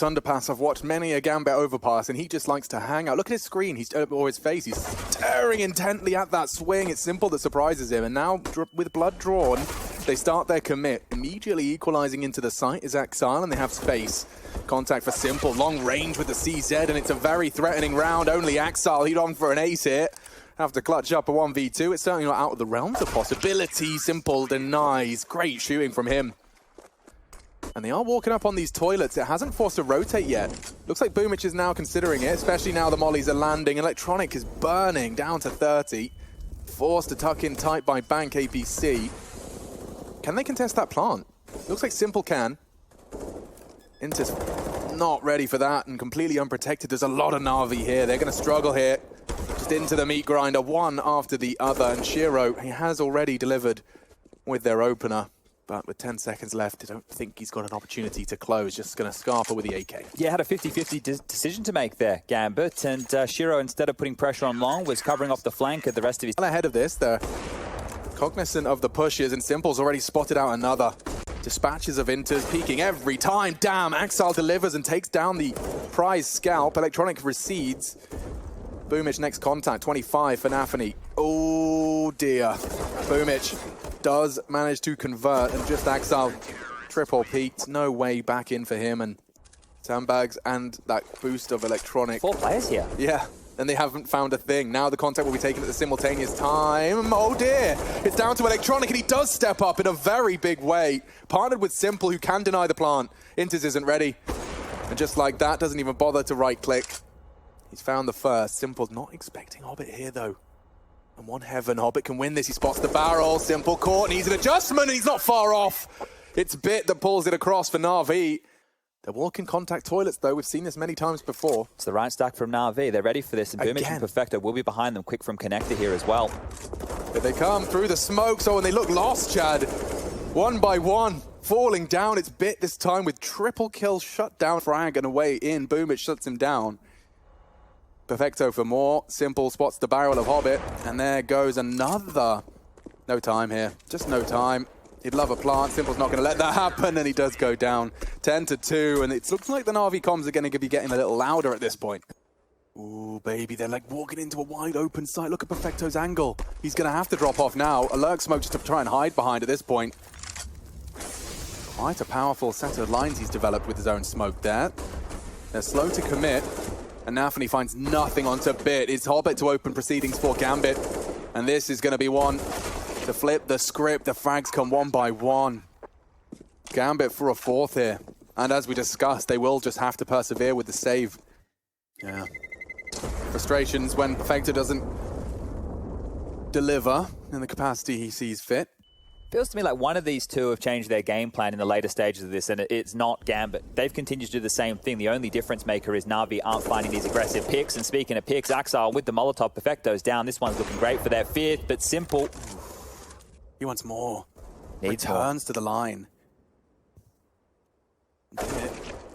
Underpass, I've watched many a Gambit overpass, and he just likes to hang out. Look at his screen, or his face. He's staring intently at that swing. It's Simple that surprises him, and now with blood drawn, they start their commit. Immediately equalizing into the site is Exile, and they have space. Contact for Simple, long range with the CZ, and it's a very threatening round. Only Exile, he'd on for an ace here. Have to clutch up a 1v2. It's certainly not out of the realms of possibility. Simple denies. Great shooting from him. And they are walking up on these toilets. It hasn't forced a rotate yet. Looks like bumych is now considering it, especially now the mollies are landing. Electronic is burning down to 30. Forced to tuck in tight by Bank APC. Can they contest that plant? Looks like Simple can. Intis not ready for that and completely unprotected. There's a lot of Navi here. They're going to struggle here. Just into the meat grinder, one after the other. And Shiro, he has already delivered with their opener. But with 10 seconds left, I don't think he's got an opportunity to close. Just going to scarper with the AK. Yeah, had a 50-50 decision to make there, Gambit. And Shiro, instead of putting pressure on Long, was covering off the flank at the rest of his... Ahead of this, they're cognizant of the pushes, and Simple's already spotted out another. Dispatches of Inters peeking every time. Damn, Axel delivers and takes down the prize scalp. Electronic recedes. bumych next contact, 25 for Nafany. Oh dear. bumych does manage to convert, and just Axel triple peaked. No way back in for him, and sandbags and that boost of Electronic. 4 players here. Yeah, and they haven't found a thing. Now the contact will be taken at the simultaneous time. Oh dear, it's down to Electronic, and he does step up in a very big way. Partnered with Simple, who can deny the plant. Inters isn't ready. And just like that, doesn't even bother to right-click. He's found the first. Simple's not expecting Hobbit here, though. And one heaven, Hobbit can win this. He spots the barrel. Simple caught, needs an adjustment, and he's not far off. It's Bit that pulls it across for NaVi. They're walking contact toilets, though. We've seen this many times before. It's the right stack from NaVi. They're ready for this, and bumych and Perfecto will be behind them. Quick from Connector here as well. But they come through the smoke, and they look lost, Chad. One by one, falling down. It's Bit this time with triple kill, shut down frag, and away in. bumych shuts him down. Perfecto for more. Simple spots the barrel of Hobbit, and there goes another. No time here, just no time. He'd love a plant. Simple's not going to let that happen, and he does go down 10-2, and it looks like the NaVi comms are going to be getting a little louder at this point. Ooh, baby, they're like walking into a wide open site. Look at Perfecto's angle. He's going to have to drop off now. A lurk smoke just to try and hide behind at this point. Quite a powerful set of lines he's developed with his own smoke there. They're slow to commit. And Nafany finds nothing onto Bit. It's Hobbit to open proceedings for Gambit. And this is going to be one to flip the script. The frags come one by one. Gambit for a fourth here. And as we discussed, they will just have to persevere with the save. Yeah. Frustrations when Perfecto doesn't deliver in the capacity he sees fit. Feels to me like one of these two have changed their game plan in the later stages of this, and it's not Gambit. They've continued to do the same thing. The only difference maker is NaVi aren't finding these aggressive picks. And speaking of picks, Axel with the Molotov, Perfecto's down. This one's looking great for their fifth, but Simple. He wants more. Needs Returns to the line.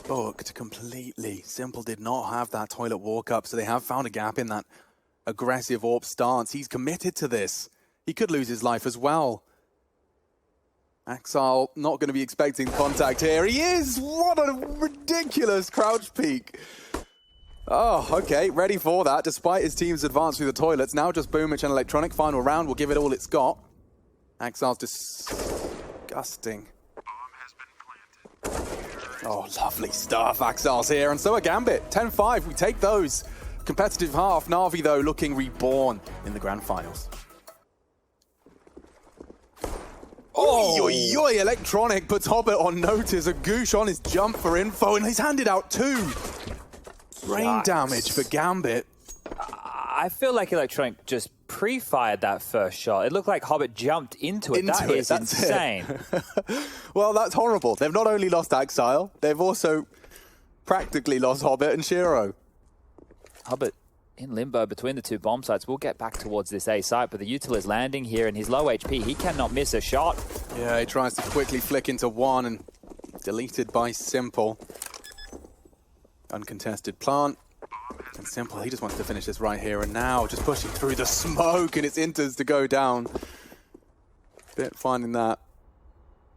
Booked completely. Simple did not have that toilet walk up, so they have found a gap in that aggressive AWP stance. He's committed to this. He could lose his life as well. Axel not going to be expecting contact here. He is! What a ridiculous crouch peek. Oh, okay, ready for that. Despite his team's advance through the toilets, now just bumych and Electronic. Final round will give it all it's got. Axel's disgusting. Oh, lovely stuff. Axel's here, and so are Gambit. 10-5, we take those. Competitive half. NaVi, though, looking reborn in the grand finals. Oh, yoy, Electronic puts Hobbit on notice. A goosh on his jump for info, and he's handed out 2. Brain damage for Gambit. I feel like Electronic just pre-fired that first shot. It looked like Hobbit jumped into it. That is insane. Well, that's horrible. They've not only lost Axile, they've also practically lost Hobbit and Shiro. Hobbit in limbo between the two bomb sites. We'll get back towards this A site, but the util is landing here, and his low HP, he cannot miss a shot. Yeah, he tries to quickly flick into one, and deleted by Simple. Uncontested plant. And Simple, he just wants to finish this right here and now, just pushing through the smoke, and it's Inters to go down. Bit finding that.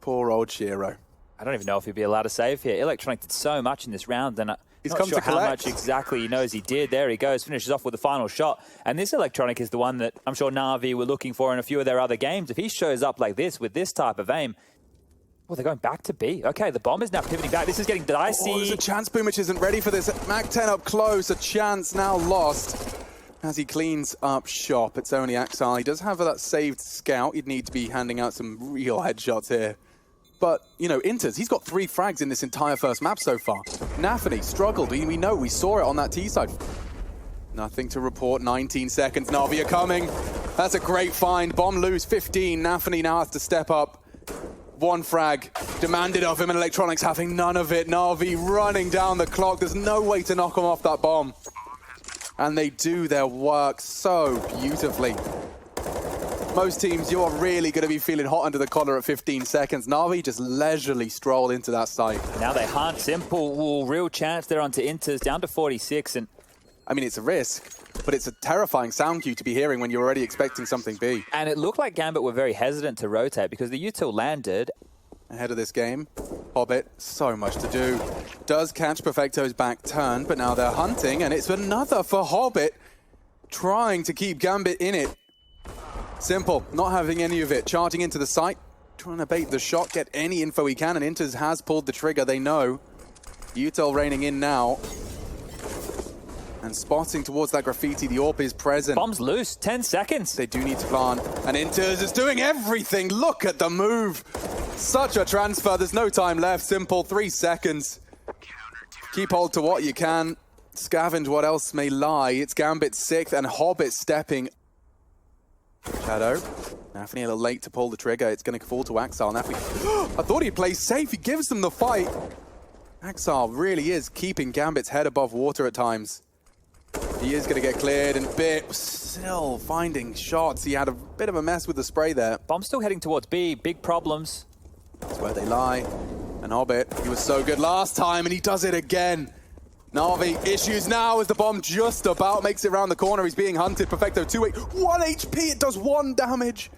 Poor old Shiro. I don't even know if he'd be allowed to save here. Electronic did so much in this round, and He's not come sure to how collect. much exactly he knows he did. There he goes, finishes off with the final shot. And this Electronic is the one that I'm sure Navi were looking for in a few of their other games. If he shows up like this with this type of aim, well, they're going back to B. Okay, the bomb is now pivoting back. This is getting dicey. Oh, there's a chance bumych isn't ready for this. Mac 10 up close, a chance now lost as he cleans up shop. It's only Axal. He does have that saved scout. He'd need to be handing out some real headshots here. But, you know, Inters, he's got 3 frags in this entire first map so far. Nafany struggled. We know, we saw it on that T side. Nothing to report, 19 seconds. Navi are coming. That's a great find. Bomb loose, 15. Nafany now has to step up. 1 frag demanded of him, and Electronics having none of it. Navi running down the clock. There's no way to knock him off that bomb. And they do their work so beautifully. Most teams, you're really going to be feeling hot under the collar at 15 seconds. Navi just leisurely stroll into that site. Now they hunt Simple. Ooh, real chance there onto Inters, down to 46. And I mean, it's a risk, but it's a terrifying sound cue to be hearing when you're already expecting something big. And it looked like Gambit were very hesitant to rotate because the util landed. Ahead of this game, Hobbit, so much to do. Does catch Perfecto's back turn, but now they're hunting, and it's another for Hobbit, trying to keep Gambit in it. Simple, not having any of it, charging into the site, trying to bait the shot, get any info he can, and Inters has pulled the trigger, they know. Util raining in now. And spotting towards that graffiti, the AWP is present. Bomb's loose, 10 seconds. They do need to plant, and Inters is doing everything. Look at the move. Such a transfer, there's no time left. Simple, 3 seconds. Keep hold to what you can. Scavenge what else may lie. It's Gambit 6th and Hobbit stepping. Shadow. Nafany a little late to pull the trigger. It's going to fall to Axal. Nafany. I thought he'd play safe. He gives them the fight. Axal really is keeping Gambit's head above water at times. He is going to get cleared, and Bit still finding shots. He had a bit of a mess with the spray there. Bomb still heading towards B. Big problems. That's where they lie. And Hobbit, he was so good last time, and he does it again. Navi issues now as the bomb just about makes it around the corner. He's being hunted. Perfecto 2-8. 1 HP. It does 1 damage.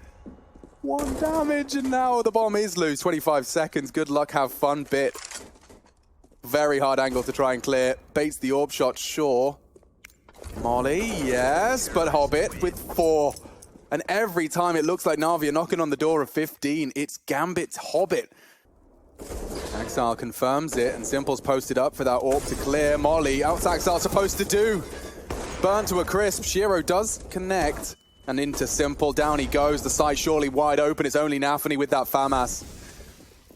1 damage, and now the bomb is loose. 25 seconds. Good luck. Have fun, Bit. Very hard angle to try and clear. Baits the AWP shot, sure. Molly, yes, but Hobbit with 4. And every time it looks like Navi are knocking on the door of 15, it's Gambit's Hobbit. Axal confirms it, and Simple's posted up for that AWP to clear. Molly, what's Axal supposed to do? Burnt to a crisp. Shiro does connect, and into Simple. Down he goes. The site surely wide open. It's only Nafany with that FAMAS.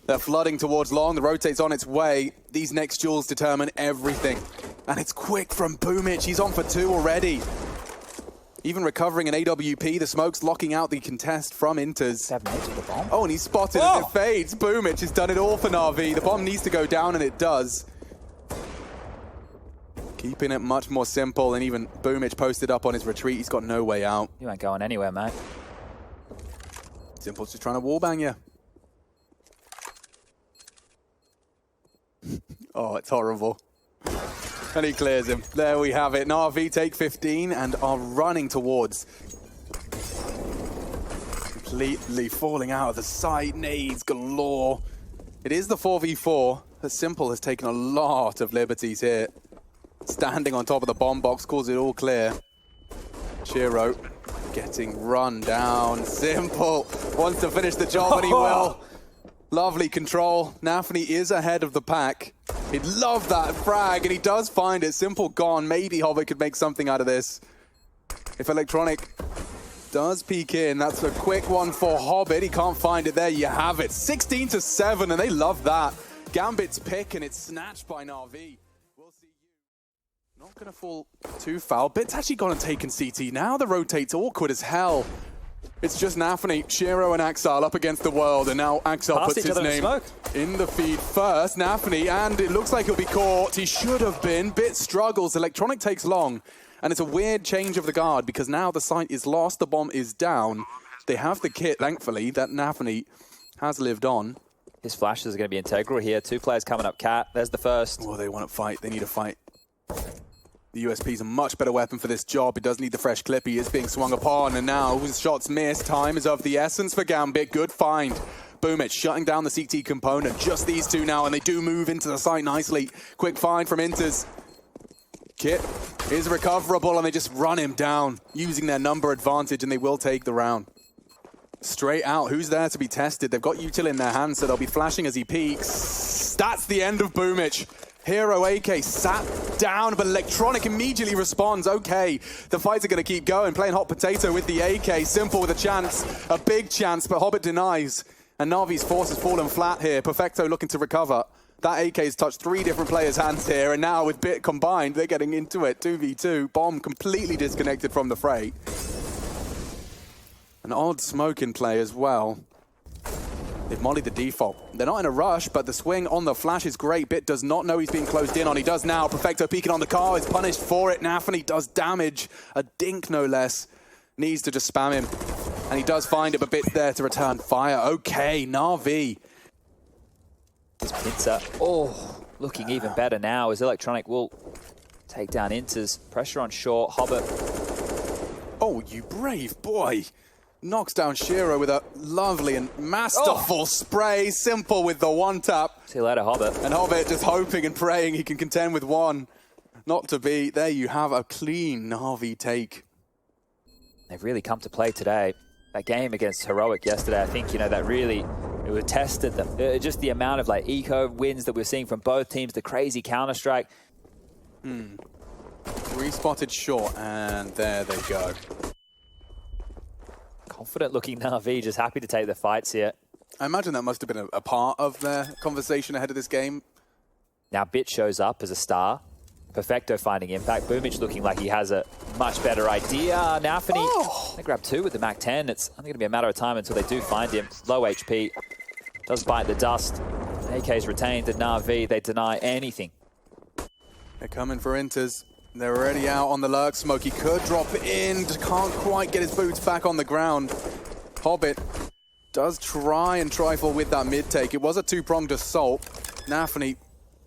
They're flooding towards long. The rotate's on its way. These next duels determine everything. And it's quick from bumych. He's on for 2 already. Even recovering an AWP, the smoke's locking out the contest from Inters. 7-8 with the bomb. Oh, and he's spotted as it fades. bumych has done it all for Navi. The bomb needs to go down, and it does. Keeping it much more simple, and even bumych posted up on his retreat. He's got no way out. You ain't going anywhere, mate. Simple's just trying to wallbang you. Oh, it's horrible. And he clears him. There we have it. Navi take 15 and are running towards. Completely falling out of the sight. Nades galore. It is the 4v4. The Simple has taken a lot of liberties here. Standing on top of the bomb box, calls it all clear. Shiro getting run down. Simple wants to finish the job, and he will. Lovely control. Nafany is ahead of the pack. He'd love that frag, and he does find it. Simple gone. Maybe Hobbit could make something out of this. If Electronic does peek in, that's a quick one for Hobbit. He can't find it. There you have it. 16-7, and they love that. Gambit's pick, and it's snatched by Navi. We'll see you. Not going to fall too foul. Bit's actually gone and taken CT. Now the rotate's awkward as hell. It's just Nafany, Shiro, and Axal up against the world, and now Axal puts his name in the feed first. Nafany, and it looks like he'll be caught. He should have been. Bit struggles. Electronic takes long, and it's a weird change of the guard because now the site is lost, the bomb is down. They have the kit, thankfully, that Nafany has lived on. His flashes are going to be integral here. 2 players coming up, Cat. There's the first. Oh, they want to fight. They need a fight. The USP is a much better weapon for this job. It does need the fresh clip. He is being swung upon, and now his shots missed. Time is of the essence for Gambit. Good find. Bumych shutting down the CT component. Just these two now, and they do move into the site nicely. Quick find from Inters. Kit is recoverable, and they just run him down, using their number advantage, and they will take the round. Straight out, who's there to be tested? They've got Util in their hands, so they'll be flashing as he peeks. That's the end of Bumych. Hero AK sat down, but Electronic immediately responds. Okay, the fights are going to keep going. Playing hot potato with the AK. Simple with a chance, a big chance, but Hobbit denies. And Navi's force has fallen flat here. Perfecto looking to recover. That AK's touched 3 different players' hands here, and now with Bit combined, they're getting into it. 2v2. Bomb completely disconnected from the fray. An odd smoke in play as well. They've mollied the default. They're not in a rush, but the swing on the flash is great. Bit does not know he's being closed in on. He does now. Perfecto peeking on the car, is punished for it. Nafany does damage. A dink, no less. Needs to just spam him. And he does find it, but Bit there to return fire. Okay, NaVi. This pincer, looking even better now as Electronic will take down Inters. Pressure on short. Hobbit. Oh, you brave boy. Knocks down Shiro with a lovely and masterful spray. Simple with the one tap. See you later, Hobbit. And Hobbit just hoping and praying he can contend with one. Not to be. There you have a clean NaVi take. They've really come to play today. That game against Heroic yesterday, I think, that really, it tested them. Just the amount of eco wins that we're seeing from both teams, the crazy Counter-Strike. Respotted short, and there they go. Confident looking NaVi, just happy to take the fights here. I imagine that must have been a part of their conversation ahead of this game. Now Bit shows up as a star. Perfecto finding impact. Bumych looking like he has a much better idea. Nafany, they grab 2 with the MAC-10. It's only going to be a matter of time until they do find him. Low HP. Does bite the dust. AK's retained at NaVi. They deny anything. They're coming for Inters. They're already out on the lurk smoke. He could drop in. Can't quite get his boots back on the ground. Hobbit does try and trifle with that mid take. It was a 2-pronged assault. Nafany,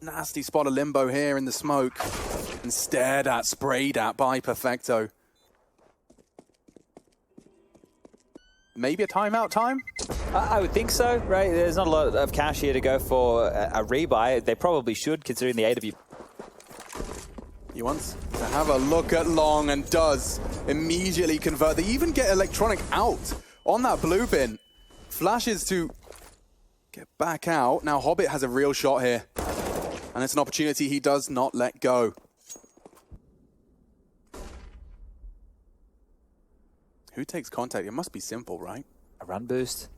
nasty spot of limbo here in the smoke. And stared at, sprayed at by Perfecto. Maybe a timeout time? I would think so, right? There's not a lot of cash here to go for a rebuy. They probably should, considering the AW. He wants to have a look at Long and does immediately convert. They even get Electronic out on that blue bin. Flashes to get back out. Now Hobbit has a real shot here. And it's an opportunity he does not let go. Who takes contact? It must be simple, right? A run boost,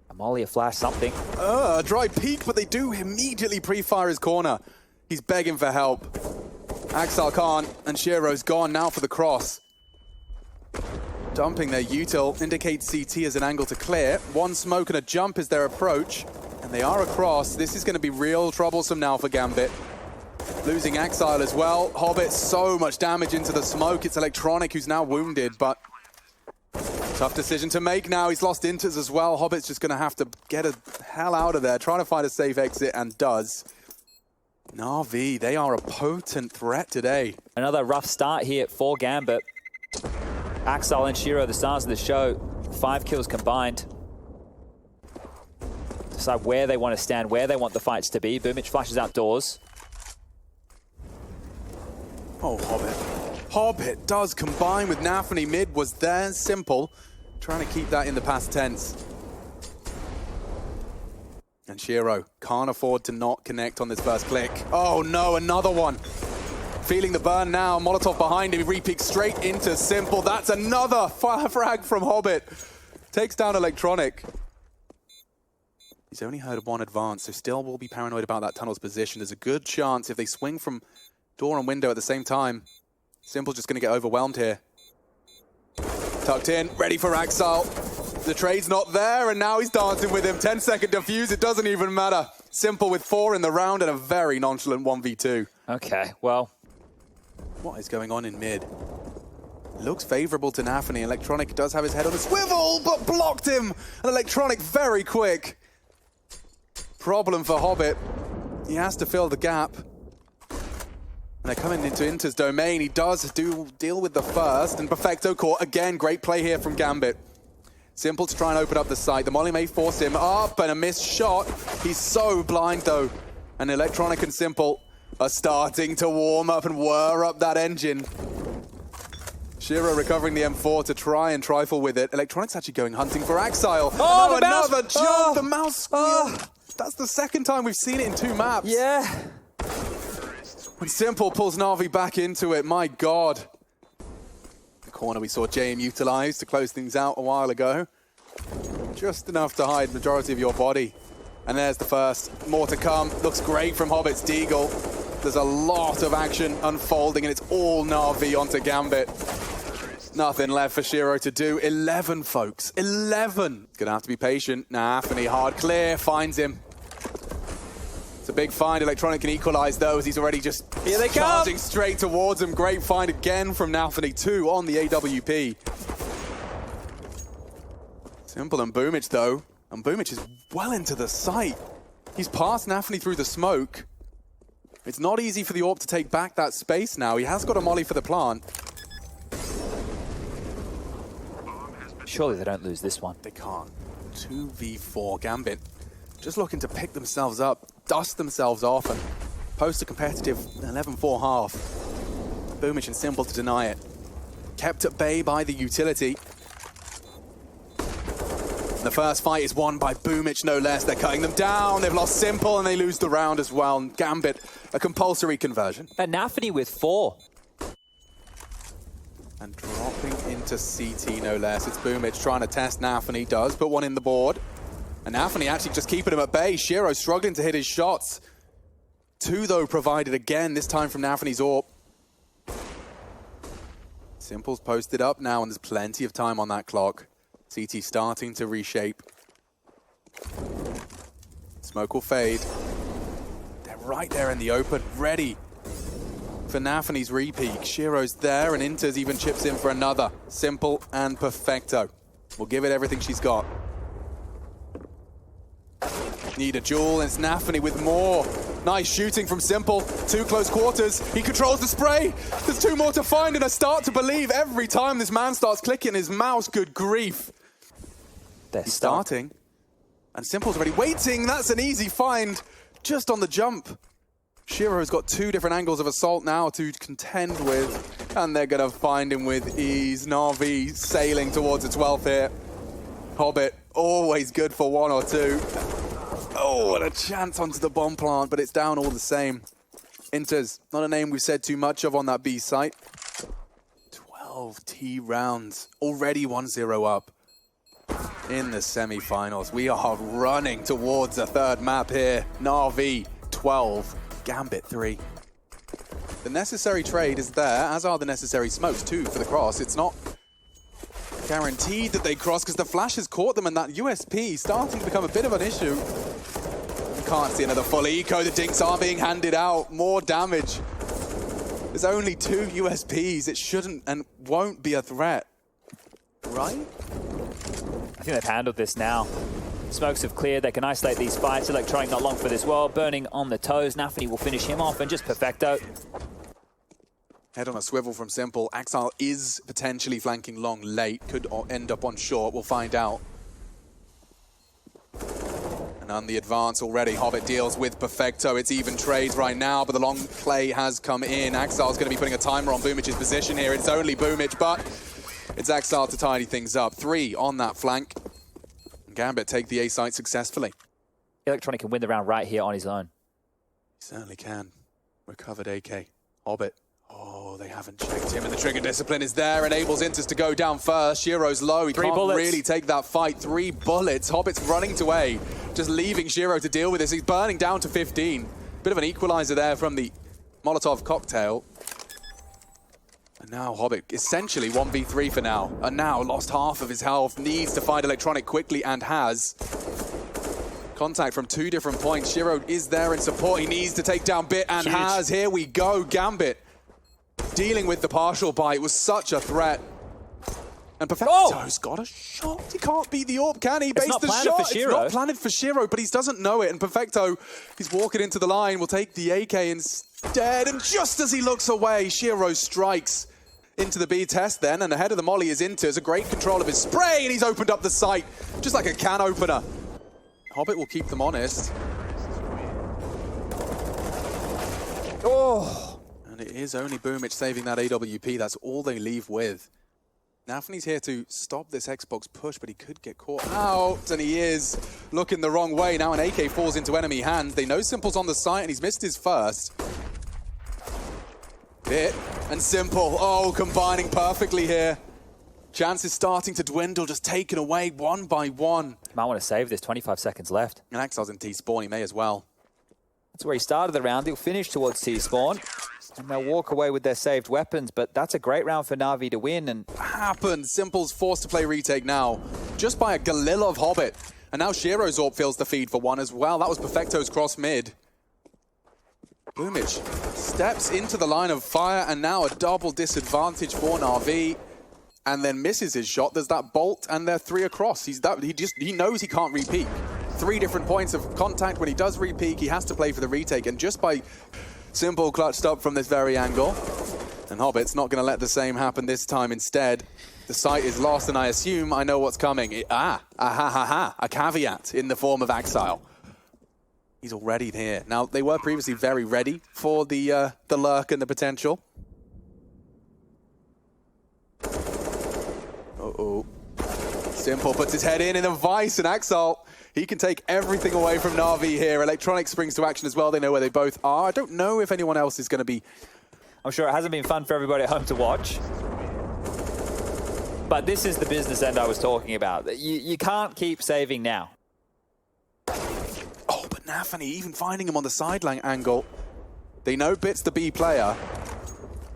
a molly, a flash, something. A dry peek, but they do immediately pre-fire his corner. He's begging for help. Axel can't, and Shiro's gone now for the cross. Dumping their util indicates CT as an angle to clear. 1 smoke and a jump is their approach, and they are across. This is going to be real troublesome now for Gambit. Losing Axel as well. Hobbit, so much damage into the smoke. It's Electronic who's now wounded, but tough decision to make now. He's lost Inters as well. Hobbit's just going to have to get the hell out of there, trying to find a safe exit, and does. NaVi, they are a potent threat today. Another rough start here for Gambit. Axel and Shiro, the stars of the show, 5 kills combined. Decide where they want to stand, where they want the fights to be. Bumych flashes outdoors. Oh, Hobbit. Hobbit does combine with Nafany. Mid was there, simple. Trying to keep that in the past tense. And Shiro can't afford to not connect on this first click. Oh no, another one. Feeling the burn now. Molotov behind him. He re-peeks straight into Simple. That's another frag from Hobbit. Takes down Electronic. He's only heard 1 advance, so still will be paranoid about that tunnel's position. There's a good chance if they swing from door and window at the same time, Simple's just going to get overwhelmed here. Tucked in, ready for Axel. The trade's not there, and now he's dancing with him. 10-second defuse, it doesn't even matter. Simple with 4 in the round and a very nonchalant 1v2. Okay, well. What is going on in mid? Looks favorable to Nafany. Electronic does have his head on a swivel, but blocked him. And Electronic very quick. Problem for Hobbit. He has to fill the gap. And they're coming into Inter's domain. He does deal with the first, and Perfecto caught again. Great play here from Gambit. Simple to try and open up the site. The molly may force him up, and a missed shot. He's so blind, though. And Electronic and Simple are starting to warm up and whir up that engine. Shiro recovering the M4 to try and trifle with it. Electronic's actually going hunting for Axile. Oh, another jump! The mouse squeal. That's the second time we've seen it in 2 maps. Yeah. When Simple pulls Navi back into it, my God. The corner we saw JM utilize to close things out a while ago. Just enough to hide the majority of your body. And there's the first. More to come. Looks great from Hobbit's Deagle. There's a lot of action unfolding, and it's all Navi onto Gambit. Nothing left for Shiro to do. 11, folks. 11. Gonna have to be patient. Anthony, hard clear, finds him. It's a big find. Electronic can equalize those. He's already just charging straight towards him. Great find again from Anthony. 2 on the AWP. Simple and bumych, though. And bumych is well into the site. He's passed Anthony through the smoke. It's not easy for the AWP to take back that space now. He has got a molly for the plant. Surely they don't lose this one. They can't. 2v4 Gambit. Just looking to pick themselves up, dust themselves off, and post a competitive 11-4 half. bumych and Simple to deny it. Kept at bay by the utility. The first fight is won by bumych, no less. They're cutting them down. They've lost Simple, and they lose the round as well. And Gambit, a compulsory conversion. And Anthony with 4. And dropping into CT, no less. It's bumych trying to test Anthony. Does put one in the board. And Anthony actually just keeping him at bay. Shiro struggling to hit his shots. 2, though, provided again, this time from Anthony's AWP. Simple's posted up now, and there's plenty of time on that clock. CT starting to reshape. Smoke will fade. They're right there in the open, ready for Anthony's repeat. Shiro's there, and Inters even chips in for another. Simple and Perfecto. We'll give it everything she's got. Need a duel, and it's Anthony with more. Nice shooting from Simple. 2 close quarters. He controls the spray. There's 2 more to find, and I start to believe every time this man starts clicking his mouse. Good grief. He's starting. And Simple's already waiting. That's an easy find just on the jump. Shiro's got 2 different angles of assault now to contend with, and they're going to find him with ease. NaVi sailing towards its 12th here. Hobbit, always good for 1 or 2. Oh, and a chance onto the bomb plant, but it's down all the same. Inters, not a name we've said too much of on that B site. 12 T rounds, already 1-0 up in the semi-finals. We are running towards a 3rd map here. NaVi 12, Gambit 3. The necessary trade is there, as are the necessary smokes too for the cross. It's not guaranteed that they cross because the flash has caught them, and that USP starting to become a bit of an issue. Can't see another full eco. The dinks are being handed out. More damage. There's only 2 USPs. It shouldn't and won't be a threat. Right? I think they've handled this now. Smokes have cleared. They can isolate these fights. Electronic not long for this well. Burning on the toes. Anthony will finish him off, and just Perfecto. Head on a swivel from Simple. Axile is potentially flanking long late. Could end up on short. We'll find out. And on the advance already, Hobbit deals with Perfecto. It's even trades right now, but the long play has come in. Axile's going to be putting a timer on bumych's position here. It's only bumych, but it's Axile to tidy things up. 3 on that flank. Gambit take the A site successfully. Electronic can win the round right here on his own. He certainly can. Recovered AK. Hobbit. Oh, they haven't checked him, and the trigger discipline is there. Enables Inters to go down first. Shiro's low. He can't really take that fight. 3 bullets. Hobbit's running to A. Just leaving Shiro to deal with this. He's burning down to 15. Bit of an equalizer there from the Molotov cocktail. And now Hobbit essentially 1v3 for now. And now lost half of his health. Needs to find Electronic quickly and has. Contact from 2 different points. Shiro is there in support. He needs to take down Bit and has. Here we go. Gambit dealing with the partial bite was such a threat. And Perfecto's got a shot. He can't beat the AWP, can he? Base the shot. It's not planted for Shiro, but he doesn't know it. And Perfecto, he's walking into the line, will take the AK instead. And just as he looks away, Shiro strikes into the B test then, and ahead of the molly is Inters. A great control of his spray, and he's opened up the site just like a can opener. Hobbit will keep them honest. Oh! And it is only bumych saving that AWP. That's all they leave with. NaVi's here to stop this Xbox push, but he could get caught out, and he is looking the wrong way. Now an AK falls into enemy hands. They know Simple's on the site, and he's missed his first. Bit and Simple, oh, combining perfectly here. Chance is starting to dwindle, just taken away one by one. Might want to save this, 25 seconds left. And Axel's in T-spawn, he may as well. That's where he started the round. He'll finish towards T-spawn. And they'll walk away with their saved weapons, but that's a great round for Navi to win. And happens. Simple's forced to play retake now, just by a Galil of Hobbit. And now Shiro's AWP feels the feed for one as well. That was Perfecto's cross mid. bumych steps into the line of fire, and now a double disadvantage for NaVi, and then misses his shot. There's that bolt, and they're 3 across. He knows he can't re-peek. 3 different points of contact. When he does re-peek, he has to play for the retake, and just by Simple clutched up from this very angle. And Hobbit's not going to let the same happen this time. Instead, the site is lost, and I assume I know what's coming. A caveat in the form of Axile. He's already here. Now, they were previously very ready for the lurk and the potential. Uh-oh. Simple puts his head in a vice, and Axile, he can take everything away from NaVi here. Electronic springs to action as well. They know where they both are. I don't know if anyone else is going to be... I'm sure it hasn't been fun for everybody at home to watch. But this is the business end I was talking about. You can't keep saving now. Oh, but NaVi, even finding him on the sideline angle. They know Bit's the B player.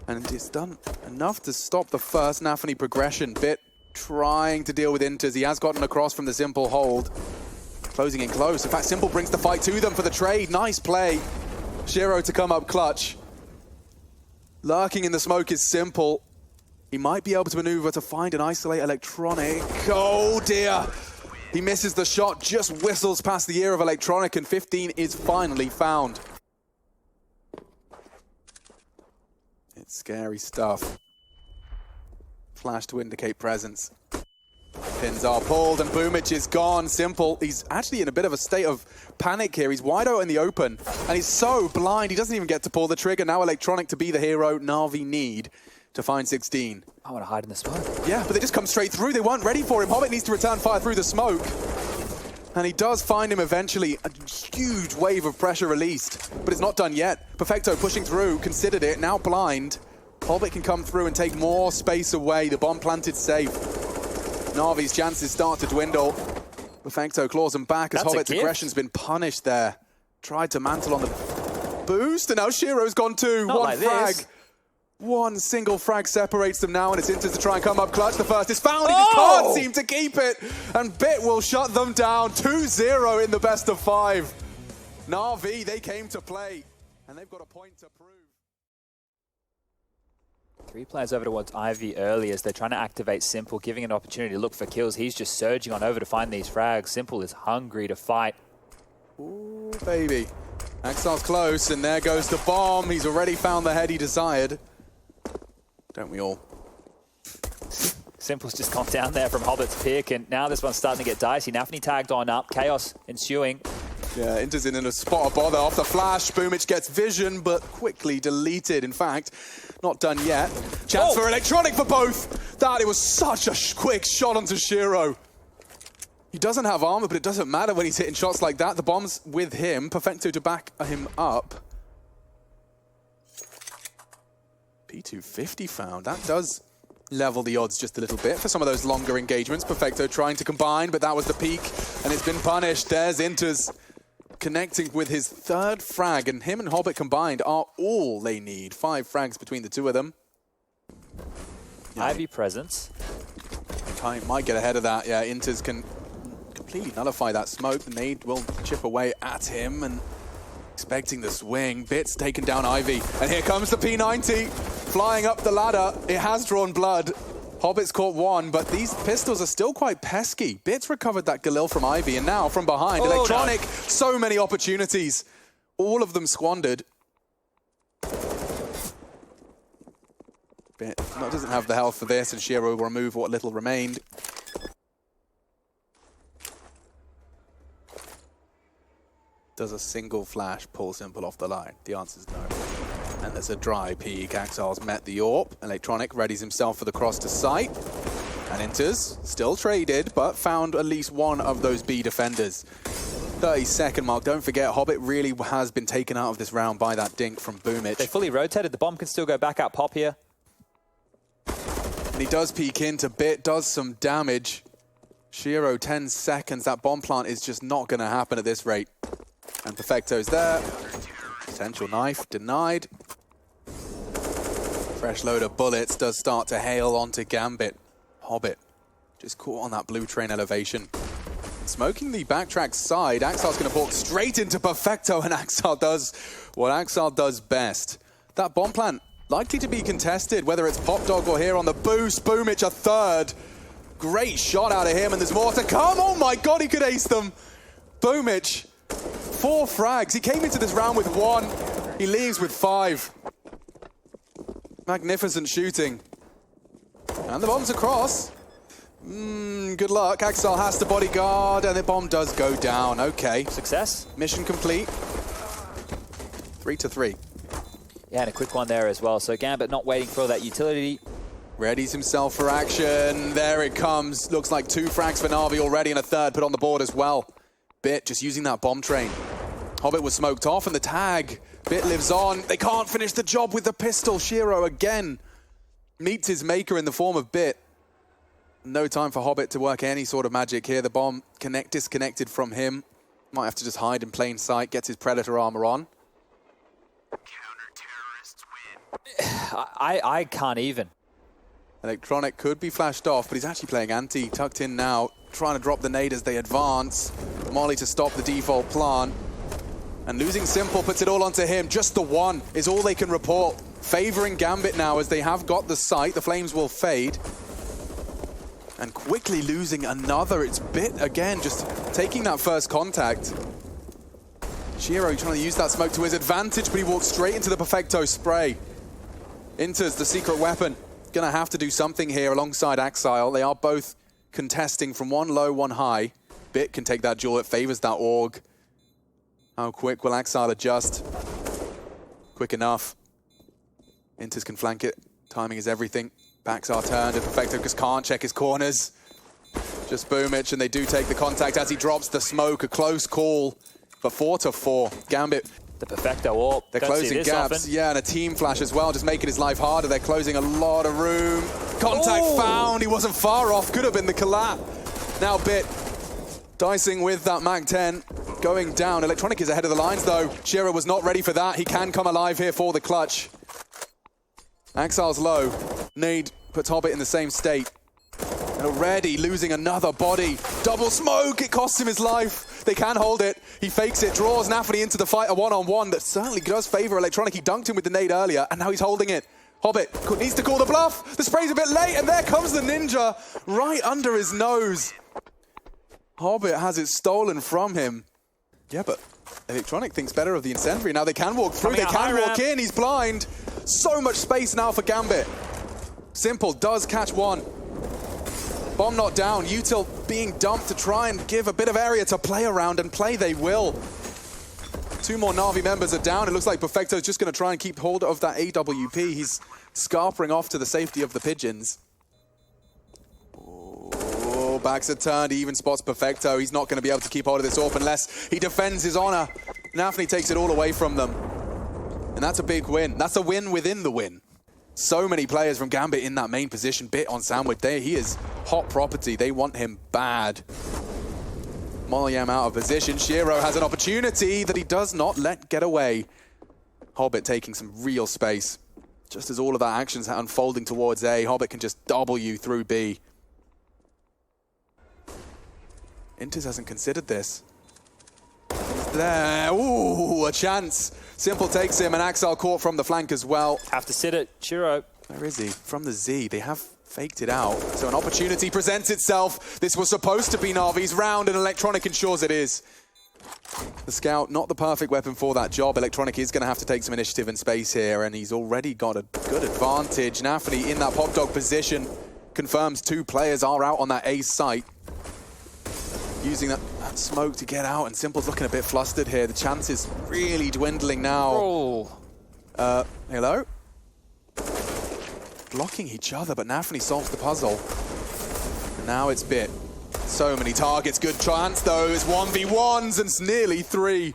And it's done enough to stop the first NaVi progression. Bit trying to deal with Inters. He has gotten across from the Simple hold. Closing in close. In fact, Simple brings the fight to them for the trade. Nice play. Shiro to come up clutch. Lurking in the smoke is Simple. He might be able to maneuver to find and isolate Electronic. Oh dear. He misses the shot, just whistles past the ear of Electronic, and 15 is finally found. It's scary stuff. Flash to indicate presence. Pins are pulled and bumych is gone. Simple, he's actually in a bit of a state of panic here. He's wide out in the open, and he's so blind he doesn't even get to pull the trigger. Now Electronic to be the hero NaVi need to find 16. I want to hide in the smoke. Yeah, but they just come straight through. They weren't ready for him. Hobbit needs to return fire through the smoke. And he does find him eventually. A huge wave of pressure released, but it's not done yet. Perfecto pushing through, considered it, now blind. Hobbit can come through and take more space away. The bomb planted safe. NaVi's chances start to dwindle. Perfecto claws him back as Hobbit's aggression's been punished there. Tried to mantle on the boost, and now Shiro's gone too. Not one like frag. This. One single frag separates them now, and it's Inters to try and come up clutch. The first is found. He just can't seem to keep it. And Bit will shut them down. 2-0 in the best of 5. NaVi, they came to play, and they've got a point to prove. 3 players over towards Ivy early as they're trying to activate Simple, giving an opportunity to look for kills. He's just surging on over to find these frags. Simple is hungry to fight. Ooh, baby. Axile's close, and there goes the bomb. He's already found the head he desired. Don't we all? Simple's just gone down there from Hobbit's pick, and now this one's starting to get dicey. NaVi tagged on up, chaos ensuing. Yeah, Inter's in a spot of bother off the flash. bumych gets vision, but quickly deleted. In fact, not done yet. Chance for Electronic for both. It was such a quick shot onto Shiro. He doesn't have armor, but it doesn't matter when he's hitting shots like that. The bomb's with him. Perfecto to back him up. P250 found. That does level the odds just a little bit for some of those longer engagements. Perfecto trying to combine, but that was the peak, and it's been punished. There's Inters connecting with his 3rd frag, and him and Hobbit combined are all they need. 5 frags between the 2 of them. Ivy presence. Might get ahead of that. Yeah, Inters can completely nullify that smoke. The nade will chip away at him, and expecting the swing. Bit's taken down Ivy, and here comes the P90 flying up the ladder. It has drawn blood. Hobbit's caught 1, but these pistols are still quite pesky. Bit's recovered that Galil from Ivy, and now from behind, Electronic, so many opportunities. All of them squandered. Bit doesn't have the health for this, and Shiro will remove what little remained. Does a single flash pull Simple off the line? The answer's no. And there's a dry peek. Axal's met the AWP. Electronic readies himself for the cross to sight. And enters, still traded, but found at least one of those B defenders. 30-second mark. Don't forget, Hobbit really has been taken out of this round by that dink from bumych. They fully rotated. The bomb can still go back out pop here. And he does peek into Bit, does some damage. Shiro, 10 seconds. That bomb plant is just not going to happen at this rate. And Perfecto's there. Potential knife denied. Fresh load of bullets does start to hail onto Gambit. Hobbit just caught on that blue train elevation. Smoking the backtrack side, Axal's going to walk straight into Perfecto, and Axal does what Axal does best. That bomb plant likely to be contested, whether it's Pop Dog or here on the boost. bumych a third. Great shot out of him, and there's more to come. Oh my god, he could ace them. bumych, 4 frags. He came into this round with 1. He leaves with 5. Magnificent shooting. And the bomb's across. Good luck. Axal has to bodyguard, and the bomb does go down. Okay. Success. Mission complete. 3-3. Yeah, and a quick one there as well. So Gambit not waiting for that utility. Readies himself for action. There it comes. Looks like 2 frags for Navi already, and a third put on the board as well. Bit just using that bomb train. Hobbit was smoked off, and the tag. Bit lives on. They can't finish the job with the pistol. Shiro again meets his maker in the form of Bit. No time for Hobbit to work any sort of magic here. The bomb disconnected from him. Might have to just hide in plain sight. Gets his Predator armor on. I can't even. Electronic could be flashed off, but he's actually playing anti. Tucked in now. Trying to drop the nade as they advance. Molly to stop the default plant. And losing Simple puts it all onto him. Just the one is all they can report. Favoring Gambit now as they have got the sight. The flames will fade. And quickly losing another. It's Bit again, just taking that first contact. Shiro trying to use that smoke to his advantage, but he walks straight into the Perfecto spray. Enters the secret weapon. Gonna have to do something here alongside Axile. They are both contesting from one low, one high. Bit can take that duel. It favors that AUG. How quick will Axile adjust? Quick enough. Inters can flank it. Timing is everything. Backs are turned, and Perfecto just can't check his corners. Just bumych, and they do take the contact as he drops the smoke. A close call, but 4-4. Gambit. The Perfecto AWP. They're closing gaps. Yeah, and a team flash as well, just making his life harder. They're closing a lot of room. Contact found. He wasn't far off. Could have been the collab. Now Bit dicing with that Mag 10. Going down. Electronic is ahead of the lines, though. Shiro was not ready for that. He can come alive here for the clutch. Axile's low. Nade puts Hobbit in the same state. And already losing another body. Double smoke. It costs him his life. They can hold it. He fakes it. Draws NaVi into the fight. A one-on-one that certainly does favor Electronic. He dunked him with the nade earlier, and now he's holding it. Hobbit needs to call the bluff. The spray's a bit late, and there comes the ninja right under his nose. Hobbit has it stolen from him. Yeah, but Electronic thinks better of the incendiary. Now they can walk through. They can walk in. He's blind. So much space now for Gambit. Simple does catch one. Bomb not down. Util being dumped to try and give a bit of area to play around, and play they will. 2 more Navi members are down. It looks like Perfecto's just going to try and keep hold of that AWP. He's scarpering off to the safety of the pigeons. Oh, backs are turned. He even spots Perfecto. He's not going to be able to keep hold of this AWP unless he defends his honor. NaVi takes it all away from them. And that's a big win. That's a win within the win. So many players from Gambit in that main position. Bit on Sandwich there. He is hot property. They want him bad. Molyam out of position. Shiro has an opportunity that he does not let get away. Hobbit taking some real space. Just as all of that action's unfolding towards A, Hobbit can just W through B. Inters hasn't considered this. He's there. Ooh, a chance. Simple takes him, and Axel caught from the flank as well. Have to sit it. Shiro. Where is he? From the Z. They have faked it out. So an opportunity presents itself. This was supposed to be Navi's round, and Electronic ensures it is. The Scout, not the perfect weapon for that job. Electronic is going to have to take some initiative and space here, and he's already got a good advantage. NaVi in that pop dog position confirms 2 players are out on that A site. Using that smoke to get out, and Simple's looking a bit flustered here. The chances really dwindling now. Oh. Hello? Blocking each other, but NaVi solves the puzzle. And now it's Bit. So many targets, good chance though. It's 1v1s and it's nearly 3.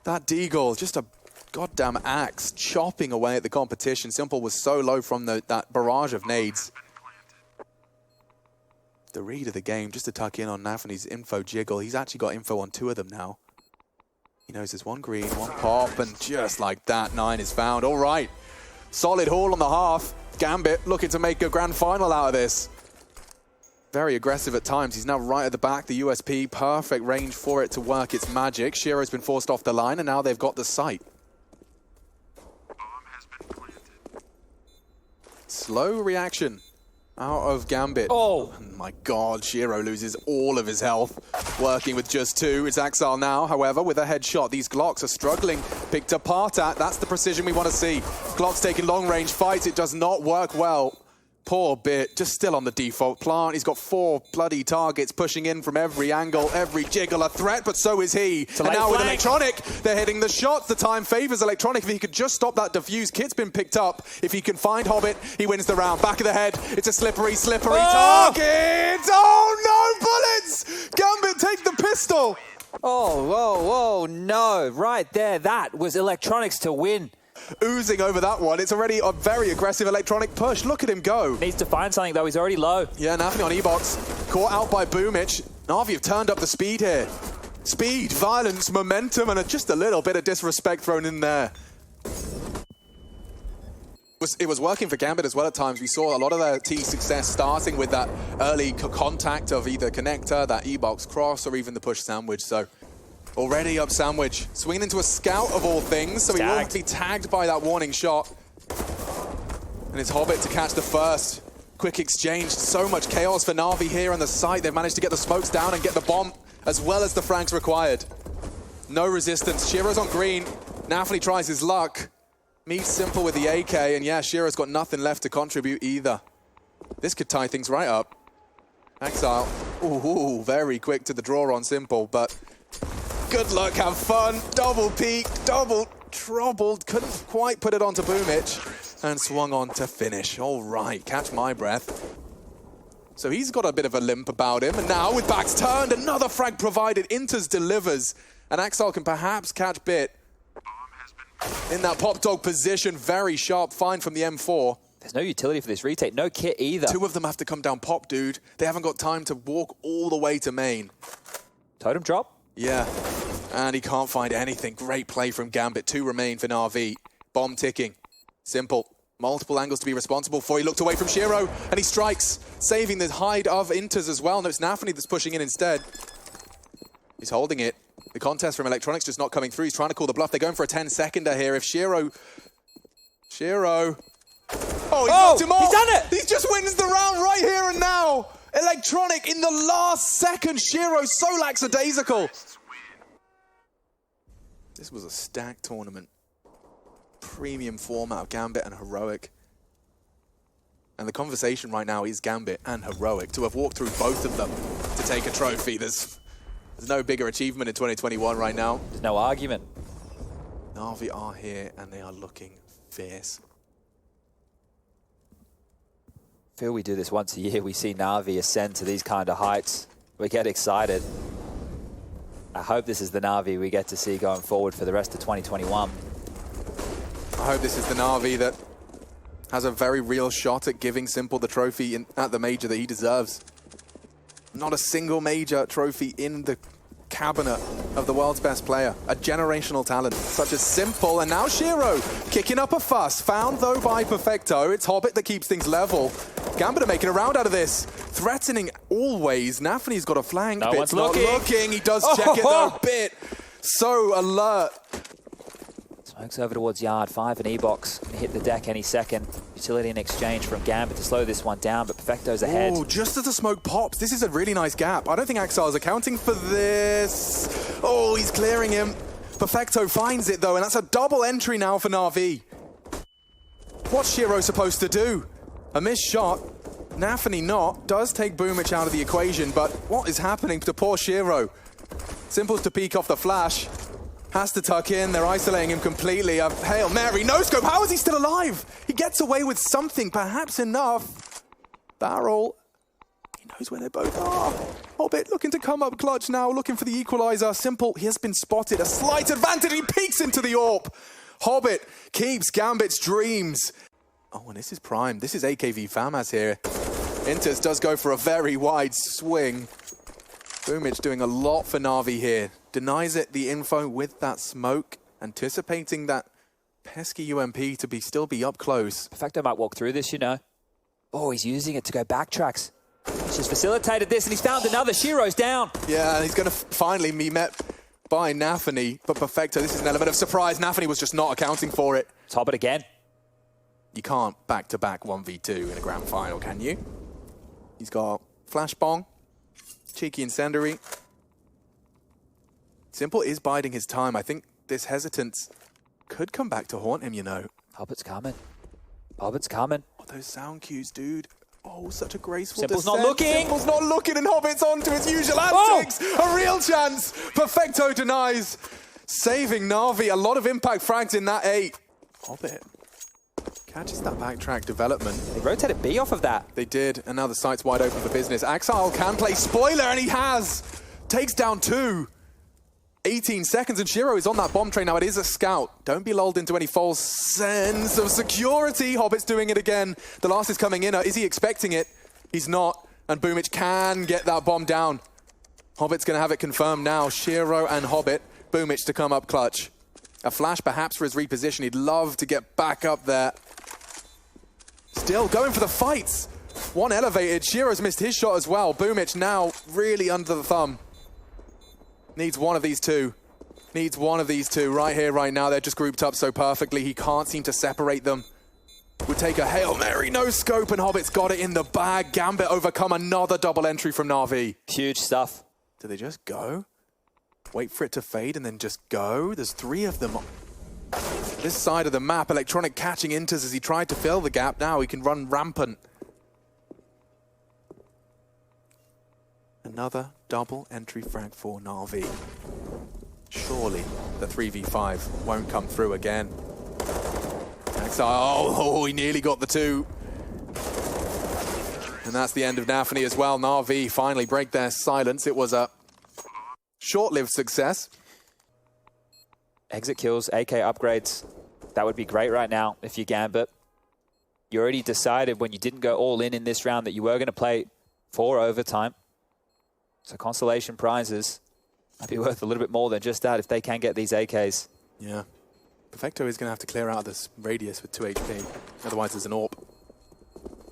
That Deagle, just a goddamn axe chopping away at the competition. Simple was so low from that barrage of nades. The read of the game, just to tuck in on NaVi's info jiggle. He's actually got info on 2 of them now. He knows there's 1 green, 1 pop, and just like that, 9 is found. All right, solid haul on the half. Gambit looking to make a grand final out of this. Very aggressive at times. He's now right at the back. The USP, perfect range for it to work its magic. Shiro's been forced off the line, and now they've got the site. Slow reaction out of Gambit. Oh my God, Shiro loses all of his health. Working with just 2. It's Axal now, however, with a headshot. These Glocks are struggling, picked apart at. That's the precision we want to see. Glock's taking long range fights. It does not work well. Poor Bit, just still on the default plant. He's got 4 bloody targets pushing in from every angle, every jiggle a threat, but so is he. And now with Electronic, they're hitting the shots. The time favors Electronic. If he could just stop that defuse, Kit's been picked up. If he can find Hobbit, he wins the round. Back of the head, it's a slippery target. Oh no, bullets! Gambit, take the pistol. Oh, whoa, no. Right there, that was Electronics to win. Oozing over that one. It's already a very aggressive Electronic push. Look at him go. Needs to find something, though. He's already low. Yeah, NaVi on E-Box. Caught out by bumych. NaVi have turned up the speed here. Speed, violence, momentum, and just a little bit of disrespect thrown in there. It was working for Gambit as well at times. We saw a lot of their T success starting with that early contact of either connector, that E-Box cross, or even the push sandwich. So already up sandwich. Swinging into a scout of all things, so he won't be tagged by that warning shot. And it's Hobbit to catch the first. Quick exchange, so much chaos for NaVi here on the site. They've managed to get the smokes down and get the bomb, as well as the frags required. No resistance. Shiro's on green. NaVi tries his luck. Meets Simple with the AK, and yeah, Shiro's got nothing left to contribute either. This could tie things right up. Exile, ooh, very quick to the draw on Simple, but good luck, have fun. Double peaked, double troubled, couldn't quite put it onto bumych, and swung on to finish. All right, catch my breath. So he's got a bit of a limp about him, and now with backs turned, another frag provided. Inters delivers, and Axel can perhaps catch Bit in that pop dog position. Very sharp find from the M4. There's no utility for this retake, no kit either. 2 of them have to come down pop, dude. They haven't got time to walk all the way to main. Totem drop? Yeah, and he can't find anything. Great play from Gambit. 2 remain for NaVi. Bomb ticking. Simple. Multiple angles to be responsible for. He looked away from Shiro, and he strikes, saving the hide of Inters as well. No, it's NaVi that's pushing in instead. He's holding it. The contest from Electronics just not coming through. He's trying to call the bluff. They're going for a 10-seconder here. If Shiro... Oh, he knocked him off! He's done it! He just wins the round right here and now! Electronic in the last second. Shiro so lackadaisical. This was a stacked tournament. Premium format of Gambit and Heroic. And the conversation right now is Gambit and Heroic. To have walked through both of them to take a trophy, there's no bigger achievement in 2021 right now. There's no argument. NaVi are here and they are looking fierce. I feel we do this once a year. We see NaVi ascend to these kind of heights. We get excited. I hope this is the NaVi we get to see going forward for the rest of 2021. I hope this is the NaVi that has a very real shot at giving Simple the trophy at the major that he deserves. Not a single major trophy in the cabinet of the world's best player. A generational talent such as Simple, and now Shiro kicking up a fuss. Found though by Perfecto. It's Hobbit that keeps things level. Gambit are making a round out of this. Threatening always. NaVi's got a flank. No one's not looking. He does check it though. Bit so alert. Smoke Smokes over towards Yard. 5 and E-Box. Gonna hit the deck any second. Utility in exchange from Gambit to slow this one down, but Perfecto's ahead. Oh, just as the smoke pops, this is a really nice gap. I don't think Axar is accounting for this. Oh, he's clearing him. Perfecto finds it though, and that's a double entry now for NaVi. What's Shiro supposed to do? A missed shot. Nafany not. Does take bumych out of the equation, but what is happening to poor Shiro? Simple's to peek off the flash. Has to tuck in. They're isolating him completely. A Hail Mary. No scope. How is he still alive? He gets away with something, perhaps enough. Barrel. He knows where they both are. Hobbit looking to come up clutch now, looking for the equalizer. Simple. He has been spotted. A slight advantage. He peeks into the AWP. Hobbit keeps Gambit's dreams. Oh, and this is prime. This is AKV Famaz here. Intes does go for a very wide swing. bumych doing a lot for NaVi here. Denies it the info with that smoke, anticipating that pesky UMP to still be up close. Perfecto might walk through this, you know. Oh, he's using it to go backtracks. He's just facilitated this, and he's found another. Shiro's down. Yeah, and he's going to finally be met by Nafany. But Perfecto, this is an element of surprise. Nafany was just not accounting for it. It's Hobbit again. You can't back-to-back 1v2 in a grand final, can you? He's got flash bong, cheeky incendiary. Simple is biding his time. I think this hesitance could come back to haunt him, you know. Hobbit's coming. Hobbit's coming. Oh, those sound cues, dude. Oh, such a graceful Simple's descent. not looking. Simple's not looking, and Hobbit's on to his usual antics. A real chance. Perfecto denies. Saving NaVi. A lot of impact frags in that 8. Hobbit catches that backtrack development. They rotated B off of that. They did, and now the site's wide open for business. Axile can play spoiler, and he has. Takes down 2. 18 seconds, and Shiro is on that bomb train. Now, it is a scout. Don't be lulled into any false sense of security. Hobbit's doing it again. The last is coming in. Is he expecting it? He's not, and bumych can get that bomb down. Hobbit's going to have it confirmed now. Shiro and Hobbit. bumych to come up clutch. A flash perhaps for his reposition. He'd love to get back up there. Still going for the fights. One elevated. Shiro's missed his shot as well. bumych now really under the thumb. Needs one of these two. Needs one of these two right here, right now. They're just grouped up so perfectly. He can't seem to separate them. Would take a Hail Mary, no scope, and Hobbit's got it in the bag. Gambit overcome another double entry from NaVi. Huge stuff. Do they just go? Wait for it to fade and then just go? There's 3 of them. This side of the map, Electronic catching Intes as he tried to fill the gap. Now he can run rampant. Another double entry frag for NaVi. Surely the 3v5 won't come through again. Exile, oh, he nearly got the 2. And that's the end of Nafany as well. NaVi finally break their silence. It was a short-lived success. Exit kills, AK upgrades. That would be great right now if you Gambit. You already decided when you didn't go all in this round that you were going to play for overtime. So consolation prizes might be worth a little bit more than just that if they can get these AKs. Yeah. Perfecto is going to have to clear out this radius with 2 HP. Otherwise there's an AWP.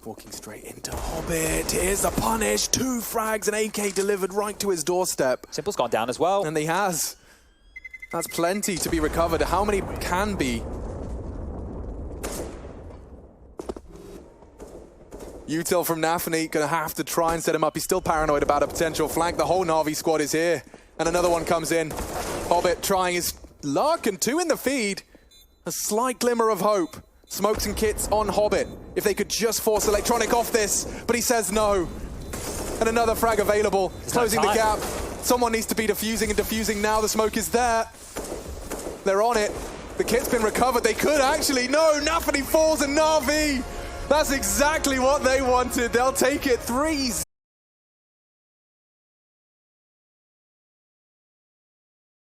Walking straight into Hobbit. Here's the punish. 2 frags and AK delivered right to his doorstep. Simple's gone down as well. And he has. That's plenty to be recovered. How many can be? Util from Nafany, gonna have to try and set him up. He's still paranoid about a potential flank. The whole NaVi squad is here. And another one comes in. Hobbit trying his luck, and 2 in the feed. A slight glimmer of hope. Smokes and kits on Hobbit. If they could just force Electronic off this, but he says no. And another frag available, closing the gap. Someone needs to be defusing, and defusing now. The smoke is there. They're on it. The kit's been recovered. They could actually. No, Nafany falls, and NaVi. That's exactly what they wanted. They'll take it 3-0.